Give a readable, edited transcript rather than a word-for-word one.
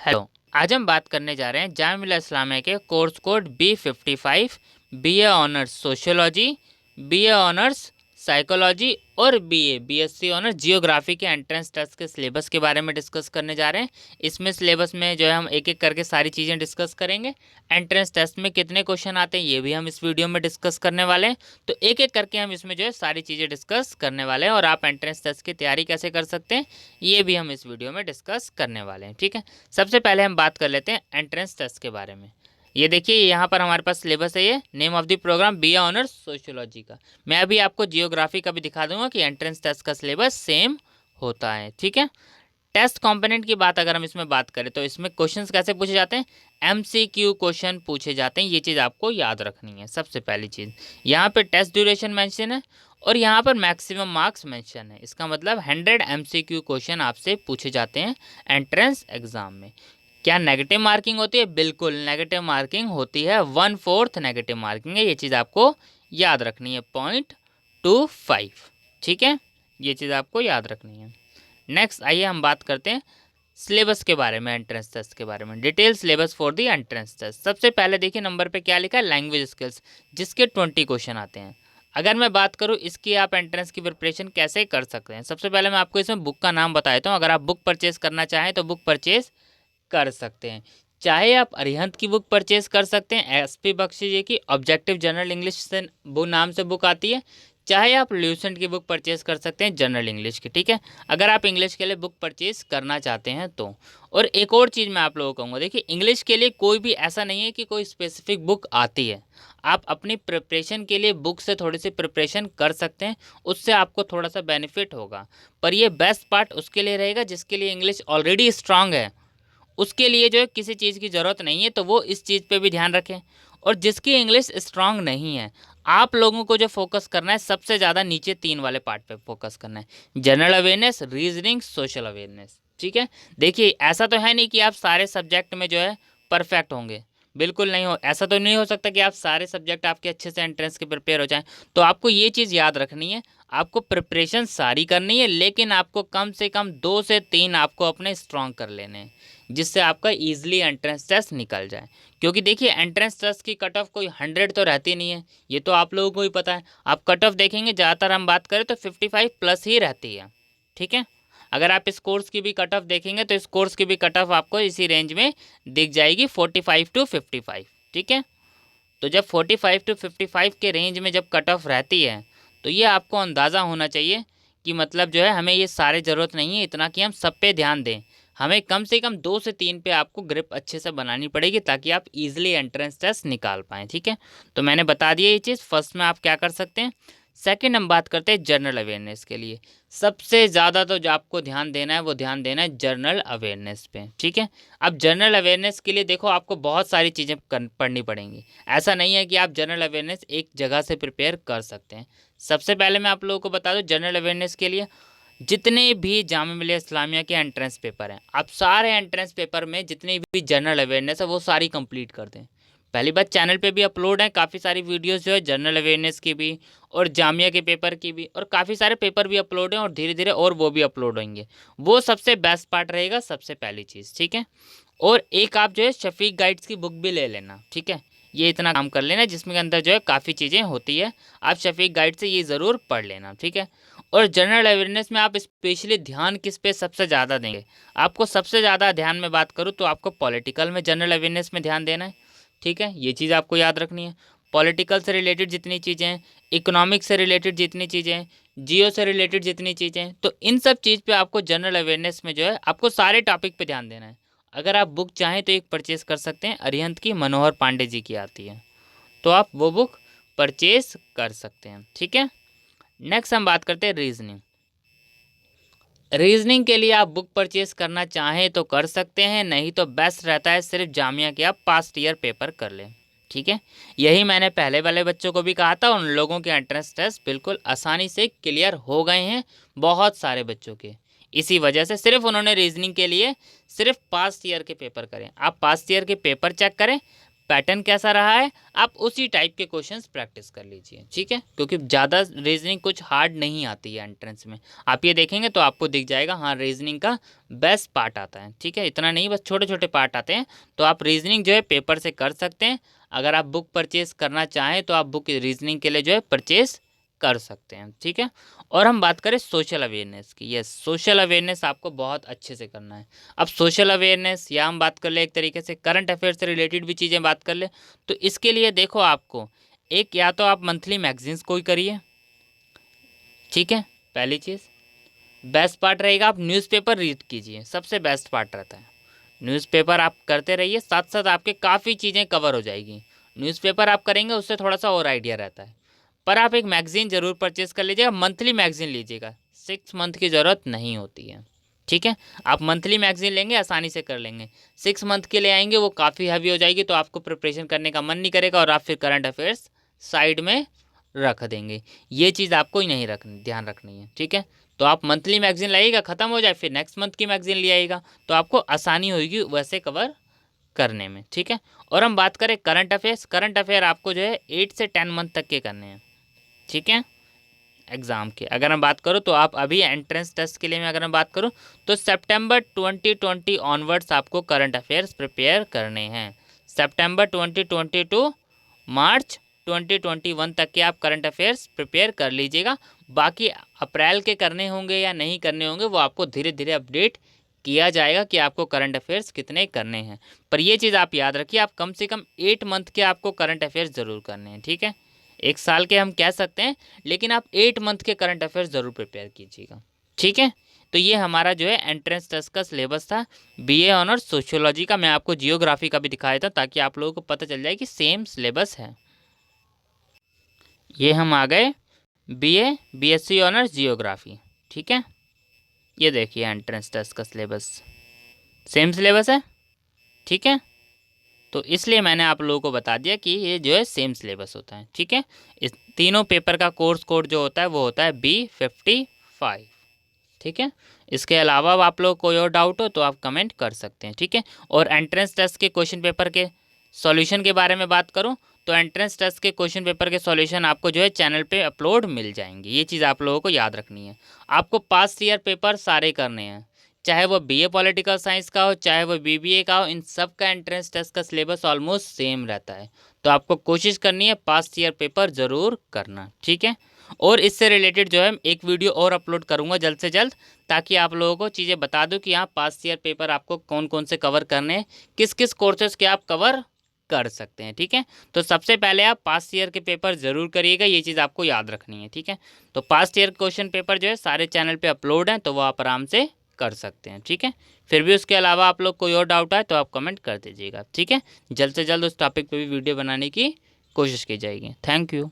Hello. आज हम बात करने जा रहे हैं जामिया मिलिया इस्लामिया के course code B55 BA honours sociology, BA honours psychology और बीएससी ऑनर्स जियोग्राफी के एंट्रेंस टेस्ट के सिलेबस के बारे में डिस्कस करने जा रहे हैं। इसमें सिलेबस में जो है हम एक एक करके सारी चीज़ें डिस्कस करेंगे। एंट्रेंस टेस्ट में कितने क्वेश्चन आते हैं ये भी हम इस वीडियो में डिस्कस करने वाले हैं। तो एक एक करके हम इसमें जो है सारी चीज़ें डिस्कस करने वाले हैं और आप एंट्रेंस टेस्ट की तैयारी कैसे कर सकते हैं ये भी हम इस वीडियो में डिस्कस करने वाले हैं। ठीक है, सबसे पहले हम बात कर लेते हैं एंट्रेंस टेस्ट के बारे में। ये देखिए यहाँ पर हमारे पास सिलेबस है, ये name of the program BA honours sociology का। मैं अभी आपको जियोग्राफी का भी दिखा दूंगा कि एंट्रेंस टेस्ट का सिलेबस सेम होता है। ठीक है, टेस्ट कंपोनेंट की बात अगर हम इसमें बात करें तो इसमें क्वेश्चंस कैसे पूछे जाते हैं, एमसीक्यू क्वेश्चन पूछे जाते हैं। ये चीज़ आपको याद रखनी है। सबसे पहली चीज़ यहाँ पे टेस्ट ड्यूरेशन मेंशन है और यहाँ पर मैक्सिमम मार्क्स मेंशन है। इसका मतलब 100 एमसीक्यू क्वेश्चन आपसे पूछे जाते हैं एंट्रेंस एग्जाम में। क्या नेगेटिव मार्किंग होती है? बिल्कुल नेगेटिव मार्किंग होती है, 1/4 नेगेटिव मार्किंग है। ये चीज़ आपको याद रखनी है, 0.25। ठीक है, ये चीज़ आपको याद रखनी है। नेक्स्ट आइए हम बात करते हैं सिलेबस के बारे में, एंट्रेंस टेस्ट के बारे में। Detail syllabus for the entrance test. सबसे पहले देखिए नंबर पे क्या लिखा है, लैंग्वेज स्किल्स, जिसके 20 क्वेश्चन आते हैं। अगर मैं बात करूं इसकी आप एंट्रेंस की प्रिपरेशन कैसे कर सकते हैं, सबसे पहले मैं आपको इसमें बुक का नाम बता देता हूँ। अगर आप बुक परचेज करना चाहें तो बुक परचेज कर सकते हैं। चाहे आप अरिहंत की बुक परचेज कर सकते हैं, SP बख्शी जी की ऑब्जेक्टिव जनरल इंग्लिश से वो नाम से बुक आती है, चाहे आप ल्यूसेंट की बुक परचेज कर सकते हैं जनरल इंग्लिश की। ठीक है, अगर आप इंग्लिश के लिए बुक परचेज करना चाहते हैं तो। और एक और चीज़ मैं आप लोगों को कहूँगा, देखिए इंग्लिश के लिए कोई भी ऐसा नहीं है कि कोई स्पेसिफिक बुक आती है। आप अपनी प्रिपरेशन के लिए बुक से थोड़ी सी प्रिपरेशन कर सकते हैं, उससे आपको थोड़ा सा बेनिफिट होगा। पर ये बेस्ट पार्ट उसके लिए रहेगा जिसके लिए इंग्लिश ऑलरेडी स्ट्रांग है, उसके लिए जो है किसी चीज़ की ज़रूरत नहीं है, तो वो इस चीज़ पे भी ध्यान रखें। और जिसकी इंग्लिश स्ट्रांग नहीं है, आप लोगों को जो फोकस करना है सबसे ज़्यादा नीचे 3 वाले पार्ट पे फोकस करना है, general awareness, reasoning, social awareness. ठीक है, देखिए ऐसा तो है नहीं कि आप सारे सब्जेक्ट में जो है परफेक्ट होंगे, बिल्कुल नहीं हो। ऐसा तो नहीं हो सकता कि आप सारे सब्जेक्ट आपके अच्छे से एंट्रेंस के प्रिपेयर हो जाएं। तो आपको ये चीज़ याद रखनी है, आपको प्रिपरेशन सारी करनी है, लेकिन आपको कम से कम 2 से 3 आपको अपने स्ट्रॉन्ग कर लेने हैं, जिससे आपका ईजिली एंट्रेंस टेस्ट निकल जाए। क्योंकि देखिए एंट्रेंस टेस्ट की कट ऑफ कोई 100 तो रहती नहीं है, ये तो आप लोगों को ही पता है। आप कट ऑफ देखेंगे ज़्यादातर हम बात करें तो 55 प्लस ही रहती है। ठीक है, अगर आप इस कोर्स की भी कट ऑफ देखेंगे तो इस कोर्स की भी कट ऑफ आपको इसी रेंज में दिख जाएगी, 45 to 55। ठीक है, तो जब 45 to 55 के रेंज में जब कट ऑफ रहती है तो ये आपको अंदाज़ा होना चाहिए कि मतलब जो है हमें ये सारे ज़रूरत नहीं है इतना कि हम सब पे ध्यान दें। हमें कम से कम 2 से 3 पे आपको ग्रिप अच्छे से बनानी पड़ेगी ताकि आप इजीली एंट्रेंस टेस्ट निकाल पाएँ। ठीक है, तो मैंने बता दिया ये चीज़। फर्स्ट में आप क्या कर सकते हैं। सेकंड हम बात करते हैं जनरल अवेयरनेस के लिए। सबसे ज़्यादा तो जो आपको ध्यान देना है वो ध्यान देना है जनरल अवेयरनेस पे। ठीक है, अब जनरल अवेयरनेस के लिए देखो आपको बहुत सारी चीज़ें पढ़नी पड़ेंगी। ऐसा नहीं है कि आप जनरल अवेयरनेस एक जगह से प्रिपेयर कर सकते हैं। सबसे पहले मैं आप लोगों को बता दूं, जनरल अवेयरनेस के लिए जितने भी जामिया मिलिया इस्लामिया के एंट्रेंस पेपर हैं, आप सारे एंट्रेंस पेपर में जितनी भी जनरल अवेयरनेस है वो सारी कंप्लीट कर दें। पहली बात, चैनल पे भी अपलोड है काफ़ी सारी वीडियोस जो है जनरल अवेयरनेस की भी और जामिया के पेपर की भी, और काफ़ी सारे पेपर भी अपलोड हैं और धीरे धीरे और वो भी अपलोड होंगे। वो सबसे बेस्ट पार्ट रहेगा, सबसे पहली चीज़। ठीक है, और एक आप जो है शफीक गाइड्स की बुक भी ले लेना। ठीक है, ये इतना काम कर लेना जिसमें के अंदर जो है काफ़ी चीज़ें होती है, आप शफीक गाइड से ये ज़रूर पढ़ लेना। ठीक है, और जनरल अवेयरनेस में आप स्पेशली ध्यान किस पे सबसे ज़्यादा देंगे, आपको सबसे ज़्यादा ध्यान में बात करूँ तो आपको पॉलिटिकल में जनरल अवेयरनेस में ध्यान देना है। ठीक है, ये चीज़ आपको याद रखनी है। पॉलिटिकल से रिलेटेड जितनी चीज़ें हैं, इकोनॉमिक से रिलेटेड जितनी चीज़ें हैं, जियो से रिलेटेड जितनी चीज़ें हैं, तो इन सब चीज़ पे आपको जनरल अवेयरनेस में जो है आपको सारे टॉपिक पे ध्यान देना है। अगर आप बुक चाहें तो एक परचेज़ कर सकते हैं, अरिहंत की मनोहर पांडे जी की आती है, तो आप वो बुक परचेज कर सकते हैं। ठीक है, नेक्स्ट हम बात करते हैं रीजनिंग। रीजनिंग के लिए आप बुक परचेज करना चाहें तो कर सकते हैं, नहीं तो बेस्ट रहता है सिर्फ जामिया के आप पास्ट ईयर पेपर कर लें। ठीक है, यही मैंने पहले वाले बच्चों को भी कहा था, उन लोगों के एंट्रेंस टेस्ट बिल्कुल आसानी से क्लियर हो गए हैं, बहुत सारे बच्चों के। इसी वजह से सिर्फ उन्होंने रीजनिंग के लिए सिर्फ पास्ट ईयर के पेपर करें। आप पास्ट ईयर के पेपर चेक करें, पैटर्न कैसा रहा है, आप उसी टाइप के क्वेश्चंस प्रैक्टिस कर लीजिए, ठीक है, क्योंकि ज़्यादा रीजनिंग कुछ हार्ड नहीं आती है एंट्रेंस में। आप ये देखेंगे तो आपको दिख जाएगा, हाँ रीजनिंग का बेस्ट पार्ट आता है, ठीक है, इतना नहीं, बस छोटे छोटे पार्ट आते हैं। तो आप रीजनिंग जो है पेपर से कर सकते हैं। अगर आप बुक परचेज करना चाहें तो आप बुक रीजनिंग के लिए जो है परचेज कर सकते हैं, ठीक है। और हम बात करें सोशल अवेयरनेस की, यस सोशल अवेयरनेस आपको बहुत अच्छे से करना है। अब सोशल अवेयरनेस या हम बात कर ले एक तरीके से करंट अफेयर से रिलेटेड भी चीज़ें बात कर ले, तो इसके लिए देखो आपको एक या तो आप मंथली मैगजीन्स कोई करिए, ठीक है, पहली चीज़। बेस्ट पार्ट रहेगा आप न्यूज़पेपर रीड कीजिए, सबसे बेस्ट पार्ट रहता है। न्यूज़पेपर आप करते रहिए, साथ साथ आपके काफ़ी चीज़ें कवर हो जाएगी। न्यूज़पेपर आप करेंगे उससे थोड़ा सा और आइडिया रहता है। पर आप एक मैगज़ीन ज़रूर परचेज़ कर लीजिएगा, मंथली मैगज़ीन लीजिएगा, 6 मंथ की ज़रूरत नहीं होती है, ठीक है। आप मंथली मैगज़ीन लेंगे आसानी से कर लेंगे। 6 मंथ के लिए आएंगे वो काफ़ी हैवी हो जाएगी, तो आपको प्रिपरेशन करने का मन नहीं करेगा और आप फिर करंट अफेयर्स साइड में रख देंगे। ये चीज़ आपको ही नहीं रखनी, ध्यान रखनी है, ठीक है। तो आप मंथली मैगज़ीन लाइएगा, ख़त्म हो जाए फिर नेक्स्ट मंथ की मैगज़ीन ले आइएगा, तो आपको आसानी होगी वैसे कवर करने में, ठीक है। और हम बात करें करंट अफेयर्स, करंट अफेयर आपको जो है 8 से 10 मंथ तक के करने हैं, ठीक है। एग्ज़ाम के अगर मैं बात करूँ तो आप अभी एंट्रेंस टेस्ट के लिए मैं अगर मैं बात करूँ तो सितंबर 2020 ऑनवर्ड्स आपको करंट अफेयर्स प्रिपेयर करने हैं। सितंबर 2020 टू मार्च 2021 तक के आप करंट अफेयर्स प्रिपेयर कर लीजिएगा। बाकी अप्रैल के करने होंगे या नहीं करने होंगे वो आपको धीरे धीरे अपडेट किया जाएगा कि आपको करंट अफेयर्स कितने करने हैं। पर ये चीज़ आप याद रखिए, आप कम से कम 8 मंथ के आपको करंट अफेयर्स ज़रूर करने हैं, ठीक है। 1 साल के हम कह सकते हैं, लेकिन आप 8 मंथ के करंट अफेयर्स ज़रूर प्रिपेयर कीजिएगा, ठीक है। तो ये हमारा जो है एंट्रेंस टेस्ट का सिलेबस था। बीए ऑनर्स सोशियोलॉजी का मैं आपको जियोग्राफी का भी दिखाया था ताकि आप लोगों को पता चल जाए कि सेम सिलेबस है। ये हम आ गए बीए बीएससी ऑनर्स जियोग्राफी, ठीक है। ये देखिए एंट्रेंस टेस्ट का सिलेबस सेम सिलेबस है, ठीक है। तो इसलिए मैंने आप लोगों को बता दिया कि ये जो है सेम सिलेबस होता है, ठीक है। इस तीनों पेपर का कोर्स कोड जो होता है वो होता है B55, ठीक है। इसके अलावा अब आप लोग कोई और डाउट हो तो आप कमेंट कर सकते हैं, ठीक है। और एंट्रेंस टेस्ट के क्वेश्चन पेपर के सॉल्यूशन के बारे में बात करूं तो एंट्रेंस टेस्ट के क्वेश्चन पेपर के सॉल्यूशन आपको जो है चैनल पे अपलोड मिल जाएंगे। ये चीज़ आप लोगों को याद रखनी है। आपको पास्ट ईयर पेपर सारे करने हैं, चाहे वो बीए पॉलिटिकल साइंस का हो चाहे वो बीबीए का हो, इन सब का एंट्रेंस टेस्ट का सिलेबस ऑलमोस्ट सेम रहता है। तो आपको कोशिश करनी है पास्ट ईयर पेपर ज़रूर करना, ठीक है। और इससे रिलेटेड जो है एक वीडियो और अपलोड करूँगा जल्द से जल्द, ताकि आप लोगों को चीज़ें बता दूँ कि यहाँ पास्ट ईयर पेपर आपको कौन कौन से कवर करने हैं, किस किस कोर्सेज के आप कवर कर सकते हैं, ठीक है। तो सबसे पहले आप पास्ट ईयर के पेपर ज़रूर करिएगा, ये चीज़ आपको याद रखनी है, ठीक है। तो पास्ट ईयर क्वेश्चन पेपर जो है सारे चैनल पे अपलोड हैं, तो वो आप आराम से कर सकते हैं, ठीक है। फिर भी उसके अलावा आप लोग कोई और डाउट आए तो आप कमेंट कर दीजिएगा, ठीक है। जल्द से जल्द उस टॉपिक पे भी वीडियो बनाने की कोशिश की जाएगी। Thank you.